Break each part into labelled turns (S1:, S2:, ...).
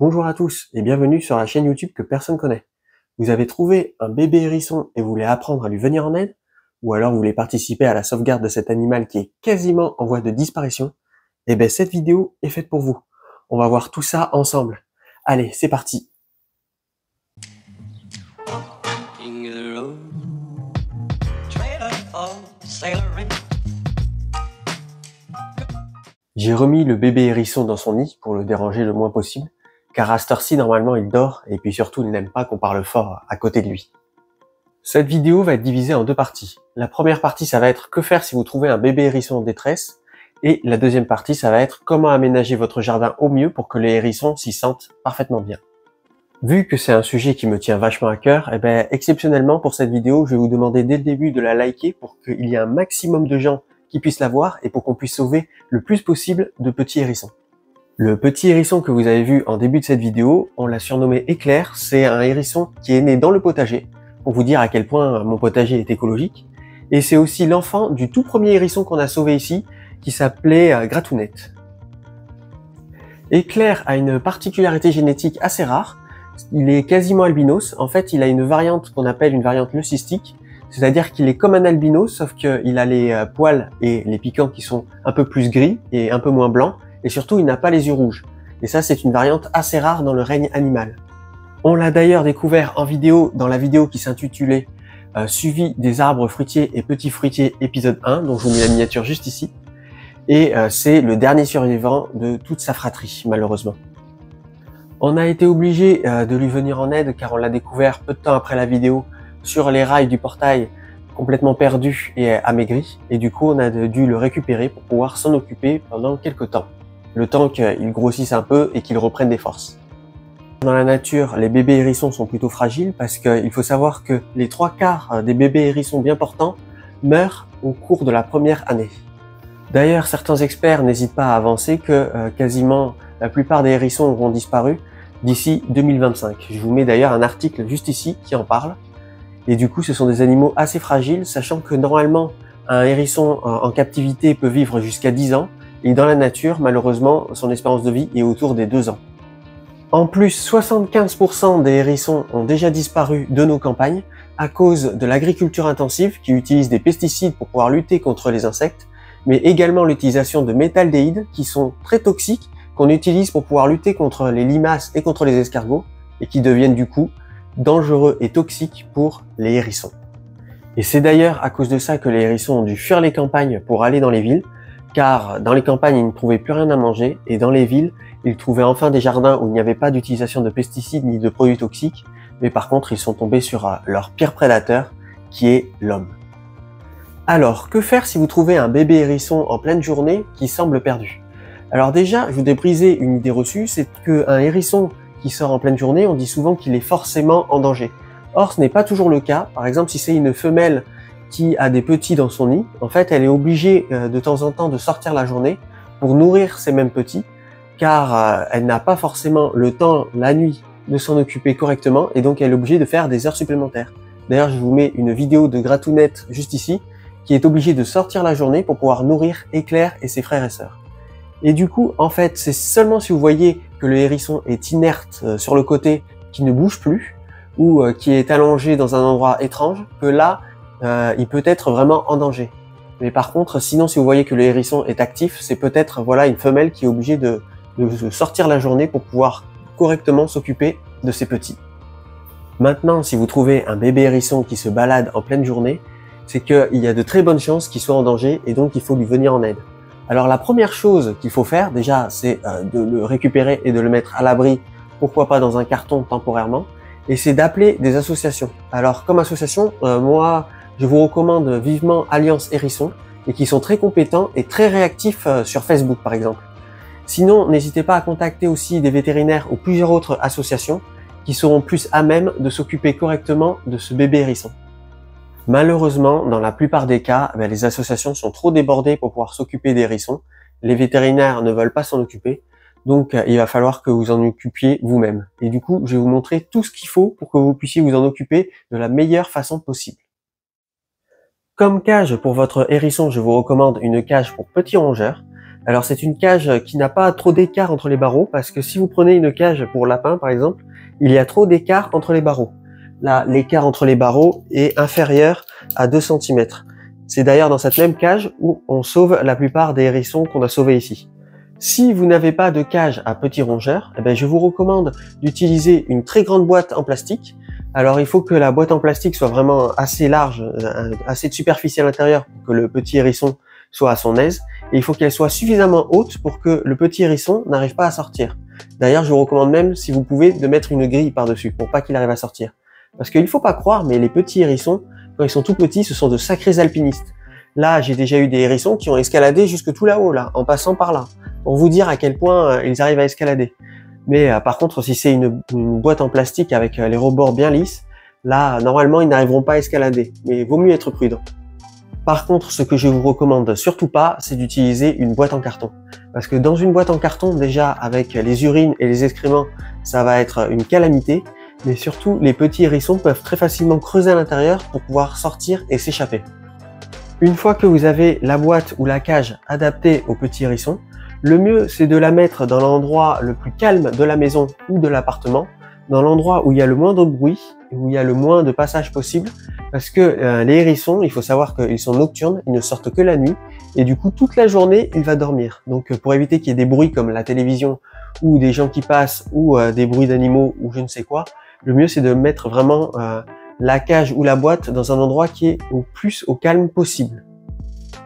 S1: Bonjour à tous et bienvenue sur la chaîne YouTube que personne connaît. Vous avez trouvé un bébé hérisson et vous voulez apprendre à lui venir en aide? Ou alors vous voulez participer à la sauvegarde de cet animal qui est quasiment en voie de disparition? Eh bien cette vidéo est faite pour vous. On va voir tout ça ensemble. Allez, c'est parti! J'ai remis le bébé hérisson dans son nid pour le déranger le moins possible, car à cette heure-ci, normalement, il dort, et puis surtout, il n'aime pas qu'on parle fort à côté de lui. Cette vidéo va être divisée en deux parties. La première partie, ça va être que faire si vous trouvez un bébé hérisson en détresse, et la deuxième partie, ça va être comment aménager votre jardin au mieux pour que les hérissons s'y sentent parfaitement bien. Vu que c'est un sujet qui me tient vachement à cœur, exceptionnellement pour cette vidéo, je vais vous demander dès le début de la liker pour qu'il y ait un maximum de gens qui puissent la voir et pour qu'on puisse sauver le plus possible de petits hérissons. Le petit hérisson que vous avez vu en début de cette vidéo, on l'a surnommé Éclair. C'est un hérisson qui est né dans le potager, pour vous dire à quel point mon potager est écologique. Et c'est aussi l'enfant du tout premier hérisson qu'on a sauvé ici, qui s'appelait Gratounette. Éclair a une particularité génétique assez rare. Il est quasiment albinos. En fait, il a une variante qu'on appelle une variante leucistique, c'est-à-dire qu'il est comme un albinos, sauf qu'il a les poils et les piquants qui sont un peu plus gris et un peu moins blancs, et surtout il n'a pas les yeux rouges. Et ça, c'est une variante assez rare dans le règne animal. On l'a d'ailleurs découvert en vidéo, dans la vidéo qui s'intitulait Suivi des arbres fruitiers et petits fruitiers épisode 1, dont je vous mets la miniature juste ici. Et c'est le dernier survivant de toute sa fratrie, malheureusement. On a été obligé de lui venir en aide car on l'a découvert peu de temps après la vidéo sur les rails du portail, complètement perdu et amaigri. Et du coup, on a dû le récupérer pour pouvoir s'en occuper pendant quelques temps. Le temps qu'il grossisse un peu et qu'il reprenne des forces. Dans la nature, les bébés hérissons sont plutôt fragiles parce qu'il faut savoir que les 3/4 des bébés hérissons bien portants meurent au cours de la première année. D'ailleurs, certains experts n'hésitent pas à avancer que quasiment la plupart des hérissons auront disparu d'ici 2025. Je vous mets d'ailleurs un article juste ici qui en parle. Et du coup, ce sont des animaux assez fragiles, sachant que normalement, un hérisson en captivité peut vivre jusqu'à 10 ans. Et dans la nature, malheureusement, son espérance de vie est autour des 2 ans. En plus, 75% des hérissons ont déjà disparu de nos campagnes à cause de l'agriculture intensive qui utilise des pesticides pour pouvoir lutter contre les insectes, mais également l'utilisation de métaldéhydes qui sont très toxiques, qu'on utilise pour pouvoir lutter contre les limaces et contre les escargots, et qui deviennent du coup dangereux et toxiques pour les hérissons. Et c'est d'ailleurs à cause de ça que les hérissons ont dû fuir les campagnes pour aller dans les villes, car dans les campagnes, ils ne trouvaient plus rien à manger, et dans les villes, ils trouvaient enfin des jardins où il n'y avait pas d'utilisation de pesticides ni de produits toxiques, mais par contre, ils sont tombés sur leur pire prédateur, qui est l'homme. Alors, que faire si vous trouvez un bébé hérisson en pleine journée qui semble perdu? Alors déjà, je voudrais briser une idée reçue, c'est qu'un hérisson qui sort en pleine journée, on dit souvent qu'il est forcément en danger. Or, ce n'est pas toujours le cas. Par exemple, si c'est une femelle qui a des petits dans son nid, en fait, elle est obligée de temps en temps de sortir la journée pour nourrir ces mêmes petits, car elle n'a pas forcément le temps, la nuit, de s'en occuper correctement, et donc elle est obligée de faire des heures supplémentaires. D'ailleurs, je vous mets une vidéo de Gratounette juste ici, qui est obligée de sortir la journée pour pouvoir nourrir Éclair et ses frères et sœurs. Et du coup, en fait, c'est seulement si vous voyez que le hérisson est inerte sur le côté, qui ne bouge plus, ou qui est allongé dans un endroit étrange, que là, il peut être vraiment en danger. Mais par contre, sinon, si vous voyez que le hérisson est actif, c'est peut-être voilà une femelle qui est obligée de sortir la journée pour pouvoir correctement s'occuper de ses petits. Maintenant, si vous trouvez un bébé hérisson qui se balade en pleine journée, c'est qu'il y a de très bonnes chances qu'il soit en danger et donc il faut lui venir en aide. Alors la première chose qu'il faut faire déjà, c'est de le récupérer et de le mettre à l'abri, pourquoi pas dans un carton temporairement, et c'est d'appeler des associations. Alors comme association, moi je vous recommande vivement Alliance Hérisson, et qui sont très compétents et très réactifs sur Facebook par exemple. Sinon, n'hésitez pas à contacter aussi des vétérinaires ou plusieurs autres associations qui seront plus à même de s'occuper correctement de ce bébé hérisson. Malheureusement, dans la plupart des cas, les associations sont trop débordées pour pouvoir s'occuper des hérissons. Les vétérinaires ne veulent pas s'en occuper, donc il va falloir que vous en occupiez vous-même. Et du coup, je vais vous montrer tout ce qu'il faut pour que vous puissiez vous en occuper de la meilleure façon possible. Comme cage pour votre hérisson, je vous recommande une cage pour petits rongeurs. Alors c'est une cage qui n'a pas trop d'écart entre les barreaux, parce que si vous prenez une cage pour lapin par exemple, il y a trop d'écart entre les barreaux. Là, l'écart entre les barreaux est inférieur à 2 cm. C'est d'ailleurs dans cette même cage où on sauve la plupart des hérissons qu'on a sauvés ici. Si vous n'avez pas de cage à petits rongeurs, eh bien, je vous recommande d'utiliser une très grande boîte en plastique. Alors il faut que la boîte en plastique soit vraiment assez large, assez de superficie à l'intérieur pour que le petit hérisson soit à son aise. Et il faut qu'elle soit suffisamment haute pour que le petit hérisson n'arrive pas à sortir. D'ailleurs, je vous recommande même, si vous pouvez, de mettre une grille par-dessus pour pas qu'il arrive à sortir. Parce qu'il ne faut pas croire, mais les petits hérissons, quand ils sont tout petits, ce sont de sacrés alpinistes. Là, j'ai déjà eu des hérissons qui ont escaladé jusque tout là-haut, là, en passant par là, pour vous dire à quel point ils arrivent à escalader. Mais par contre, si c'est une boîte en plastique avec les rebords bien lisses, là, normalement, ils n'arriveront pas à escalader. Mais vaut mieux être prudent. Par contre, ce que je vous recommande surtout pas, c'est d'utiliser une boîte en carton. Parce que dans une boîte en carton, déjà, avec les urines et les excréments, ça va être une calamité. Mais surtout, les petits hérissons peuvent très facilement creuser à l'intérieur pour pouvoir sortir et s'échapper. Une fois que vous avez la boîte ou la cage adaptée aux petits hérissons, le mieux c'est de la mettre dans l'endroit le plus calme de la maison ou de l'appartement, dans l'endroit où il y a le moins de bruit et où il y a le moins de passage possible, parce que les hérissons, il faut savoir qu'ils sont nocturnes, ils ne sortent que la nuit, et du coup toute la journée il va dormir. Donc pour éviter qu'il y ait des bruits comme la télévision, ou des gens qui passent, ou des bruits d'animaux, ou je ne sais quoi, le mieux c'est de mettre vraiment la cage ou la boîte dans un endroit qui est au calme possible.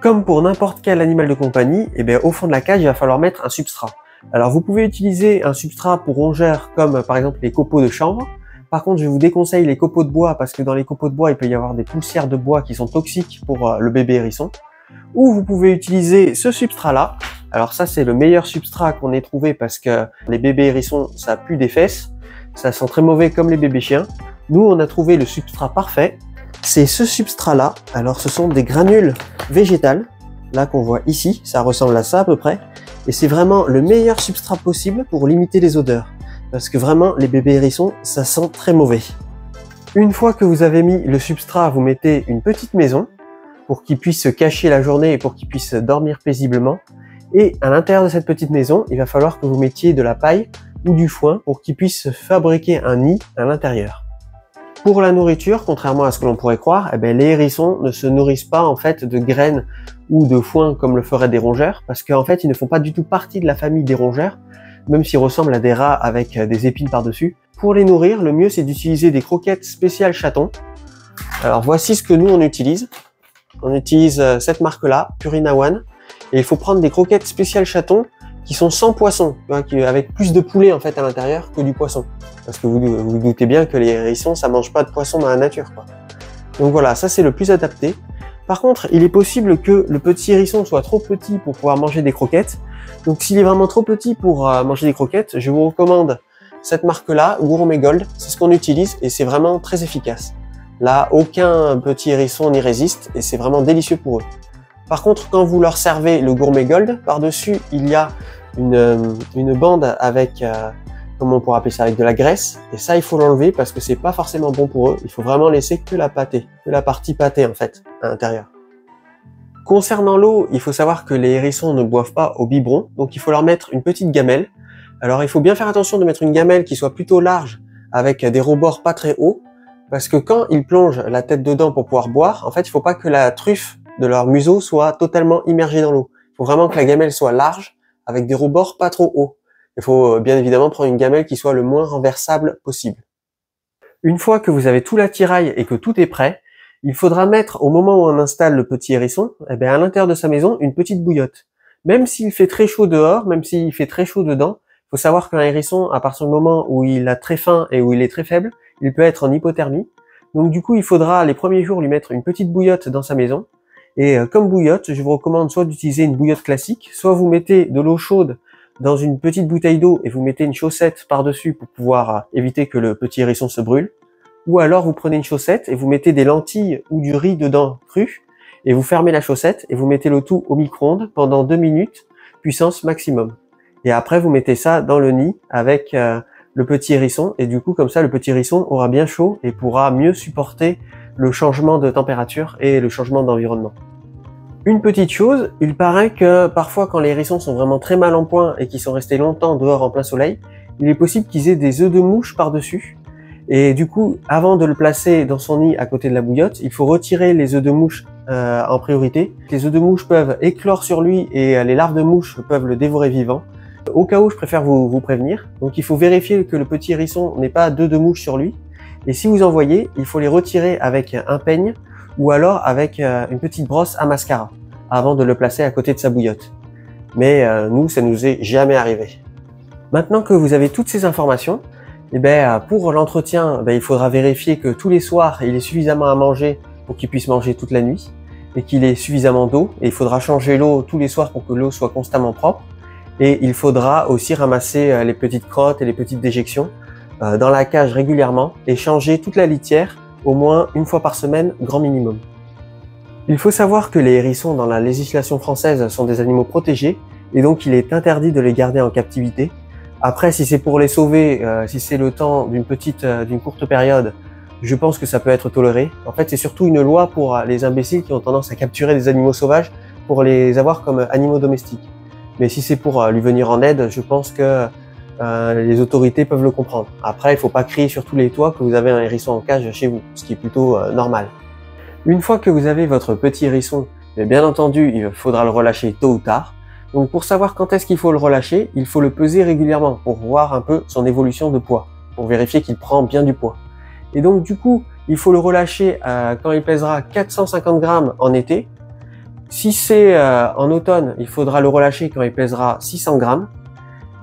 S1: Comme pour n'importe quel animal de compagnie, eh bien, au fond de la cage, il va falloir mettre un substrat. Alors vous pouvez utiliser un substrat pour rongeurs comme par exemple les copeaux de chanvre. Par contre, je vous déconseille les copeaux de bois parce que dans les copeaux de bois, il peut y avoir des poussières de bois qui sont toxiques pour le bébé hérisson. Ou vous pouvez utiliser ce substrat-là. Alors ça, c'est le meilleur substrat qu'on ait trouvé parce que les bébés hérissons, ça pue des fesses. Ça sent très mauvais comme les bébés chiens. Nous, on a trouvé le substrat parfait. C'est ce substrat-là. Alors, ce sont des granules végétales. Là, qu'on voit ici. Ça ressemble à ça à peu près. Et c'est vraiment le meilleur substrat possible pour limiter les odeurs. Parce que vraiment, les bébés hérissons, ça sent très mauvais. Une fois que vous avez mis le substrat, vous mettez une petite maison pour qu'ils puissent se cacher la journée et pour qu'ils puissent dormir paisiblement. Et à l'intérieur de cette petite maison, il va falloir que vous mettiez de la paille ou du foin pour qu'ils puissent fabriquer un nid à l'intérieur. Pour la nourriture, contrairement à ce que l'on pourrait croire, eh bien, les hérissons ne se nourrissent pas en fait de graines ou de foin comme le feraient des rongeurs, parce qu'en fait ils ne font pas du tout partie de la famille des rongeurs, même s'ils ressemblent à des rats avec des épines par-dessus. Pour les nourrir, le mieux c'est d'utiliser des croquettes spéciales chatons. Alors voici ce que nous on utilise. On utilise cette marque-là, Purina One, et il faut prendre des croquettes spéciales chatons qui sont sans poisson, avec plus de poulet en fait à l'intérieur que du poisson. Parce que vous doutez bien que les hérissons, ça mange pas de poisson dans la nature, quoi. Donc voilà, ça c'est le plus adapté. Par contre, il est possible que le petit hérisson soit trop petit pour pouvoir manger des croquettes. Donc s'il est vraiment trop petit pour manger des croquettes, je vous recommande cette marque-là, Gourmet Gold. C'est ce qu'on utilise et c'est vraiment très efficace. Là, aucun petit hérisson n'y résiste et c'est vraiment délicieux pour eux. Par contre, quand vous leur servez le Gourmet Gold, par-dessus, il y a une bande avec, comment on pourrait appeler ça, avec de la graisse. Et ça, il faut l'enlever parce que c'est pas forcément bon pour eux. Il faut vraiment laisser que la pâtée, que la partie pâtée en fait, à l'intérieur. Concernant l'eau, il faut savoir que les hérissons ne boivent pas au biberon, donc il faut leur mettre une petite gamelle. Alors il faut bien faire attention de mettre une gamelle qui soit plutôt large, avec des rebords pas très hauts, parce que quand ils plongent la tête dedans pour pouvoir boire, en fait, il faut pas que la truffe de leur museau soit totalement immergée dans l'eau. Il faut vraiment que la gamelle soit large, avec des rebords pas trop hauts. Il faut bien évidemment prendre une gamelle qui soit le moins renversable possible. Une fois que vous avez tout l'attirail et que tout est prêt, il faudra mettre, au moment où on installe le petit hérisson, eh bien, à l'intérieur de sa maison, une petite bouillotte. Même s'il fait très chaud dehors, même s'il fait très chaud dedans, il faut savoir qu'un hérisson, à partir du moment où il a très faim et où il est très faible, il peut être en hypothermie. Donc du coup, il faudra les premiers jours lui mettre une petite bouillotte dans sa maison. Et comme bouillotte, je vous recommande soit d'utiliser une bouillotte classique, soit vous mettez de l'eau chaude dans une petite bouteille d'eau et vous mettez une chaussette par-dessus pour pouvoir éviter que le petit hérisson se brûle. Ou alors vous prenez une chaussette et vous mettez des lentilles ou du riz dedans cru et vous fermez la chaussette et vous mettez le tout au micro-ondes pendant 2 minutes, puissance maximum. Et après vous mettez ça dans le nid avec le petit hérisson et du coup comme ça le petit hérisson aura bien chaud et pourra mieux supporter le changement de température et le changement d'environnement. Une petite chose, il paraît que parfois quand les hérissons sont vraiment très mal en point et qu'ils sont restés longtemps dehors en plein soleil, il est possible qu'ils aient des œufs de mouche par-dessus. Et du coup, avant de le placer dans son nid à côté de la bouillotte, il faut retirer les œufs de mouche en priorité. Les œufs de mouche peuvent éclore sur lui et les larves de mouche peuvent le dévorer vivant. Au cas où, je préfère vous prévenir. Donc il faut vérifier que le petit hérisson n'ait pas d'œufs de mouche sur lui. Et si vous en voyez, il faut les retirer avec un peigne ou alors avec une petite brosse à mascara avant de le placer à côté de sa bouillotte. Mais nous, ça nous est jamais arrivé. Maintenant que vous avez toutes ces informations, pour l'entretien, il faudra vérifier que tous les soirs, il ait suffisamment à manger pour qu'il puisse manger toute la nuit et qu'il ait suffisamment d'eau. Et il faudra changer l'eau tous les soirs pour que l'eau soit constamment propre. Et il faudra aussi ramasser les petites crottes et les petites déjections dans la cage régulièrement et changer toute la litière au moins une fois par semaine, grand minimum. Il faut savoir que les hérissons dans la législation française sont des animaux protégés et donc il est interdit de les garder en captivité. Après, si c'est pour les sauver, si c'est le temps d'une courte période, je pense que ça peut être toléré. En fait, c'est surtout une loi pour les imbéciles qui ont tendance à capturer des animaux sauvages pour les avoir comme animaux domestiques. Mais si c'est pour lui venir en aide, je pense que les autorités peuvent le comprendre. Après, il faut pas crier sur tous les toits que vous avez un hérisson en cage chez vous, ce qui est plutôt normal. Une fois que vous avez votre petit hérisson, bien entendu, il faudra le relâcher tôt ou tard. Donc pour savoir quand est-ce qu'il faut le relâcher, il faut le peser régulièrement pour voir un peu son évolution de poids, pour vérifier qu'il prend bien du poids. Et donc du coup, il faut le relâcher quand il pèsera 450 grammes en été. Si c'est en automne, il faudra le relâcher quand il pèsera 600 grammes.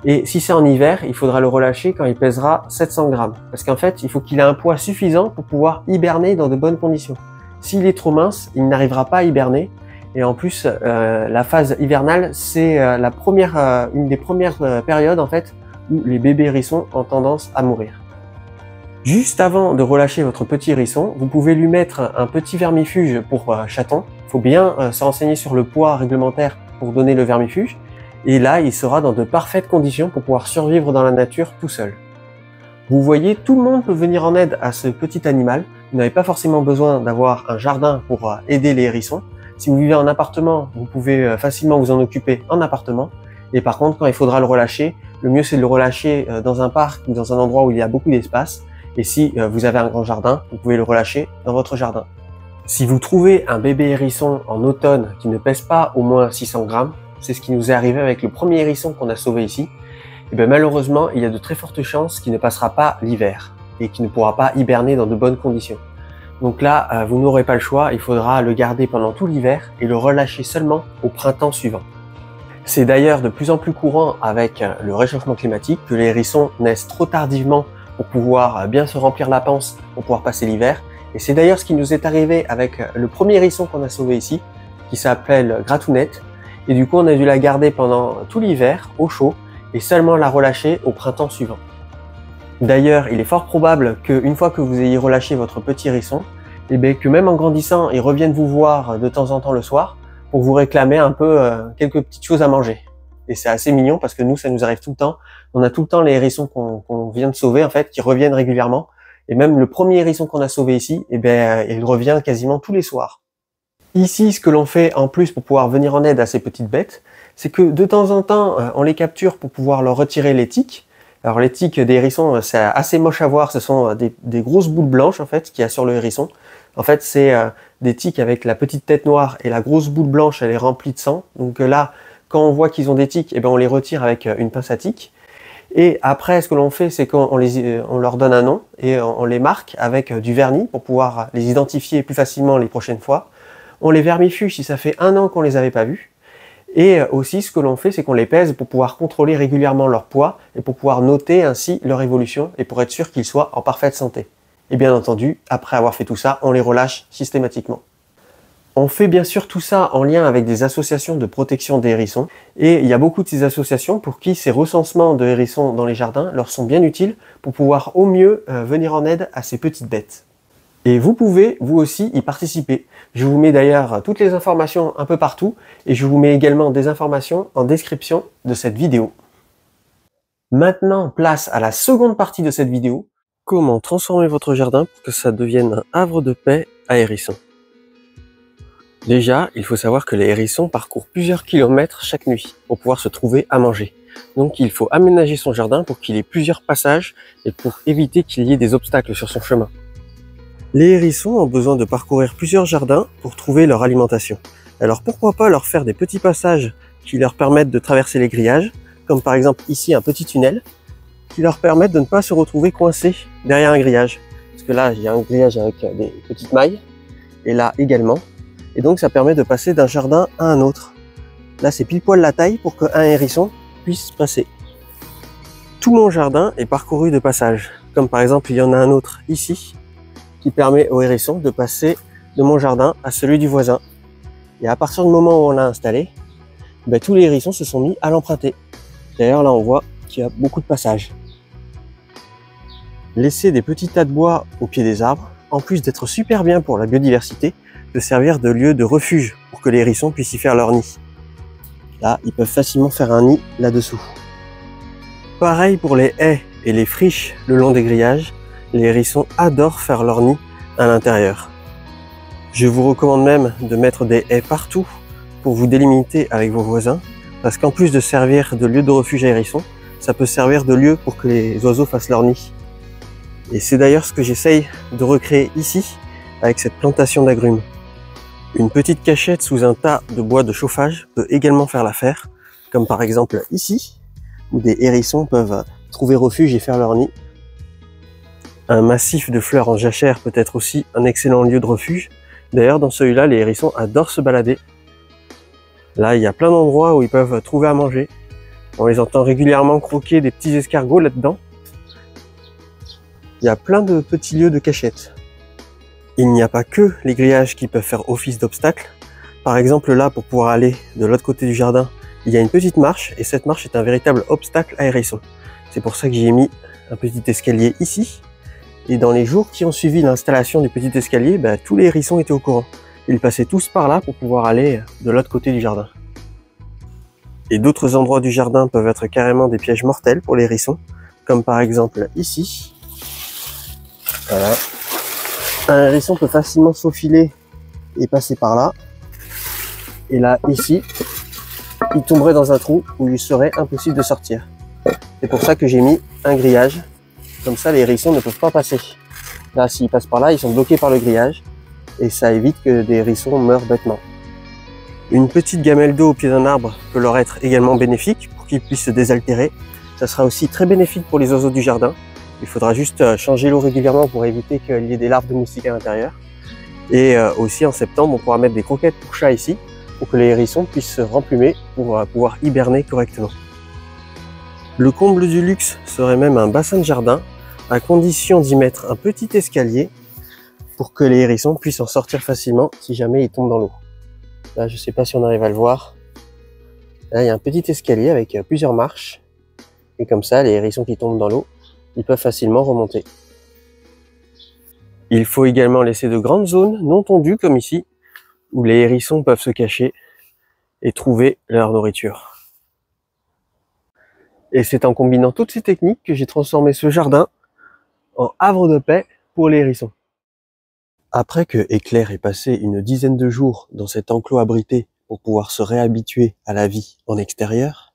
S1: Et si c'est en hiver, il faudra le relâcher quand il pèsera 700 grammes. Parce qu'en fait, il faut qu'il ait un poids suffisant pour pouvoir hiberner dans de bonnes conditions. S'il est trop mince, il n'arrivera pas à hiberner. Et en plus, la phase hivernale, c'est une des premières périodes en fait où les bébés hérissons ont tendance à mourir. Juste avant de relâcher votre petit hérisson, vous pouvez lui mettre un petit vermifuge pour chaton. Il faut bien se renseigner sur le poids réglementaire pour donner le vermifuge. Et là, il sera dans de parfaites conditions pour pouvoir survivre dans la nature tout seul. Vous voyez, tout le monde peut venir en aide à ce petit animal. Vous n'avez pas forcément besoin d'avoir un jardin pour aider les hérissons. Si vous vivez en appartement, vous pouvez facilement vous en occuper en appartement. Et par contre, quand il faudra le relâcher, le mieux c'est de le relâcher dans un parc ou dans un endroit où il y a beaucoup d'espace. Et si vous avez un grand jardin, vous pouvez le relâcher dans votre jardin. Si vous trouvez un bébé hérisson en automne qui ne pèse pas au moins 600 grammes, c'est ce qui nous est arrivé avec le premier hérisson qu'on a sauvé ici, et malheureusement, il y a de très fortes chances qu'il ne passera pas l'hiver et qu'il ne pourra pas hiberner dans de bonnes conditions. Donc là, vous n'aurez pas le choix, il faudra le garder pendant tout l'hiver et le relâcher seulement au printemps suivant. C'est d'ailleurs de plus en plus courant avec le réchauffement climatique que les hérissons naissent trop tardivement pour pouvoir bien se remplir la panse pour pouvoir passer l'hiver. Et c'est d'ailleurs ce qui nous est arrivé avec le premier hérisson qu'on a sauvé ici, qui s'appelle Gratounette. Et du coup, on a dû la garder pendant tout l'hiver, au chaud, et seulement la relâcher au printemps suivant. D'ailleurs, il est fort probable qu'une fois que vous ayez relâché votre petit hérisson, que même en grandissant, il revienne vous voir de temps en temps le soir pour vous réclamer un peu quelques petites choses à manger. Et c'est assez mignon parce que nous, ça nous arrive tout le temps. On a tout le temps les hérissons qu'on vient de sauver, en fait, qui reviennent régulièrement. Et même le premier hérisson qu'on a sauvé ici, il revient quasiment tous les soirs. Ici, ce que l'on fait en plus pour pouvoir venir en aide à ces petites bêtes, c'est que de temps en temps, on les capture pour pouvoir leur retirer les tiques. Alors les tiques des hérissons, c'est assez moche à voir, ce sont des grosses boules blanches en fait qu'il y a sur le hérisson. En fait, c'est des tiques avec la petite tête noire et la grosse boule blanche, elle est remplie de sang. Donc là, quand on voit qu'ils ont des tiques, on les retire avec une pince à tiques. Et après, ce que l'on fait, c'est qu'on leur donne un nom et on les marque avec du vernis pour pouvoir les identifier plus facilement les prochaines fois. On les vermifuge si ça fait 1 an qu'on les avait pas vus. Et aussi, ce que l'on fait, c'est qu'on les pèse pour pouvoir contrôler régulièrement leur poids et pour pouvoir noter ainsi leur évolution et pour être sûr qu'ils soient en parfaite santé. Et bien entendu, après avoir fait tout ça, on les relâche systématiquement. On fait bien sûr tout ça en lien avec des associations de protection des hérissons. Et il y a beaucoup de ces associations pour qui ces recensements de hérissons dans les jardins leur sont bien utiles pour pouvoir au mieux venir en aide à ces petites bêtes. Et vous pouvez, vous aussi, y participer. Je vous mets d'ailleurs toutes les informations un peu partout et je vous mets également des informations en description de cette vidéo. Maintenant, place à la seconde partie de cette vidéo. Comment transformer votre jardin pour que ça devienne un havre de paix à hérissons. Déjà, il faut savoir que les hérissons parcourent plusieurs kilomètres chaque nuit pour pouvoir se trouver à manger. Donc il faut aménager son jardin pour qu'il ait plusieurs passages et pour éviter qu'il y ait des obstacles sur son chemin. Les hérissons ont besoin de parcourir plusieurs jardins pour trouver leur alimentation. Alors pourquoi pas leur faire des petits passages qui leur permettent de traverser les grillages, comme par exemple ici un petit tunnel, qui leur permettent de ne pas se retrouver coincés derrière un grillage. Parce que là, il y a un grillage avec des petites mailles, et là également. Et donc ça permet de passer d'un jardin à un autre. Là, c'est pile poil la taille pour qu'un hérisson puisse passer. Tout mon jardin est parcouru de passages. Comme par exemple, il y en a un autre ici, qui permet aux hérissons de passer de mon jardin à celui du voisin. Et à partir du moment où on l'a installé, tous les hérissons se sont mis à l'emprunter. D'ailleurs, là, on voit qu'il y a beaucoup de passages. Laisser des petits tas de bois au pied des arbres, en plus d'être super bien pour la biodiversité, peut servir de lieu de refuge pour que les hérissons puissent y faire leur nid. Là, ils peuvent facilement faire un nid là-dessous. Pareil pour les haies et les friches le long des grillages, les hérissons adorent faire leur nid à l'intérieur. Je vous recommande même de mettre des haies partout pour vous délimiter avec vos voisins, parce qu'en plus de servir de lieu de refuge à hérissons, ça peut servir de lieu pour que les oiseaux fassent leur nid. Et c'est d'ailleurs ce que j'essaye de recréer ici, avec cette plantation d'agrumes. Une petite cachette sous un tas de bois de chauffage peut également faire l'affaire, comme par exemple ici, où des hérissons peuvent trouver refuge et faire leur nid. Un massif de fleurs en jachère peut être aussi un excellent lieu de refuge. D'ailleurs, dans celui-là, les hérissons adorent se balader. Là, il y a plein d'endroits où ils peuvent trouver à manger. On les entend régulièrement croquer des petits escargots là-dedans. Il y a plein de petits lieux de cachette. Il n'y a pas que les grillages qui peuvent faire office d'obstacle. Par exemple, là, pour pouvoir aller de l'autre côté du jardin, il y a une petite marche, et cette marche est un véritable obstacle à hérissons. C'est pour ça que j'y ai mis un petit escalier ici. Et dans les jours qui ont suivi l'installation du petit escalier, tous les hérissons étaient au courant. Ils passaient tous par là pour pouvoir aller de l'autre côté du jardin. Et d'autres endroits du jardin peuvent être carrément des pièges mortels pour les hérissons, comme par exemple ici. Voilà. Un hérisson peut facilement s'aufiler et passer par là. Et là, ici, il tomberait dans un trou où il serait impossible de sortir. C'est pour ça que j'ai mis un grillage. Comme ça, les hérissons ne peuvent pas passer. Là, s'ils passent par là, ils sont bloqués par le grillage. Et ça évite que des hérissons meurent bêtement. Une petite gamelle d'eau au pied d'un arbre peut leur être également bénéfique pour qu'ils puissent se désaltérer. Ça sera aussi très bénéfique pour les oiseaux du jardin. Il faudra juste changer l'eau régulièrement pour éviter qu'il y ait des larves de moustiques à l'intérieur. Et aussi en septembre, on pourra mettre des croquettes pour chats ici pour que les hérissons puissent se remplumer pour pouvoir hiberner correctement. Le comble du luxe serait même un bassin de jardin, à condition d'y mettre un petit escalier pour que les hérissons puissent en sortir facilement si jamais ils tombent dans l'eau. Là, je ne sais pas si on arrive à le voir. Là, il y a un petit escalier avec plusieurs marches. Et comme ça, les hérissons qui tombent dans l'eau, ils peuvent facilement remonter. Il faut également laisser de grandes zones non tondues comme ici, où les hérissons peuvent se cacher et trouver leur nourriture. Et c'est en combinant toutes ces techniques que j'ai transformé ce jardin en havre de paix pour les hérissons. Après que Éclair ait passé une dizaine de jours dans cet enclos abrité pour pouvoir se réhabituer à la vie en extérieur,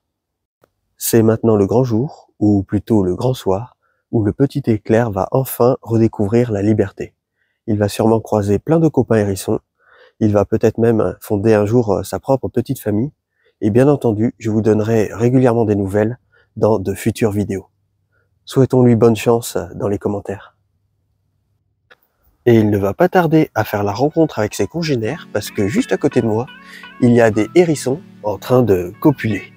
S1: c'est maintenant le grand jour, ou plutôt le grand soir, où le petit Éclair va enfin redécouvrir la liberté. Il va sûrement croiser plein de copains hérissons, il va peut-être même fonder un jour sa propre petite famille, et bien entendu, je vous donnerai régulièrement des nouvelles dans de futures vidéos. Souhaitons-lui bonne chance dans les commentaires. Et il ne va pas tarder à faire la rencontre avec ses congénères, parce que juste à côté de moi, il y a des hérissons en train de copuler.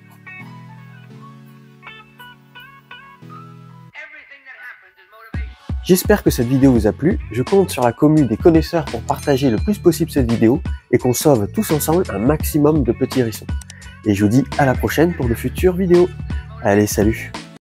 S1: J'espère que cette vidéo vous a plu, je compte sur la commu des connaisseurs pour partager le plus possible cette vidéo et qu'on sauve tous ensemble un maximum de petits hérissons. Et je vous dis à la prochaine pour de futures vidéos. Allez, salut!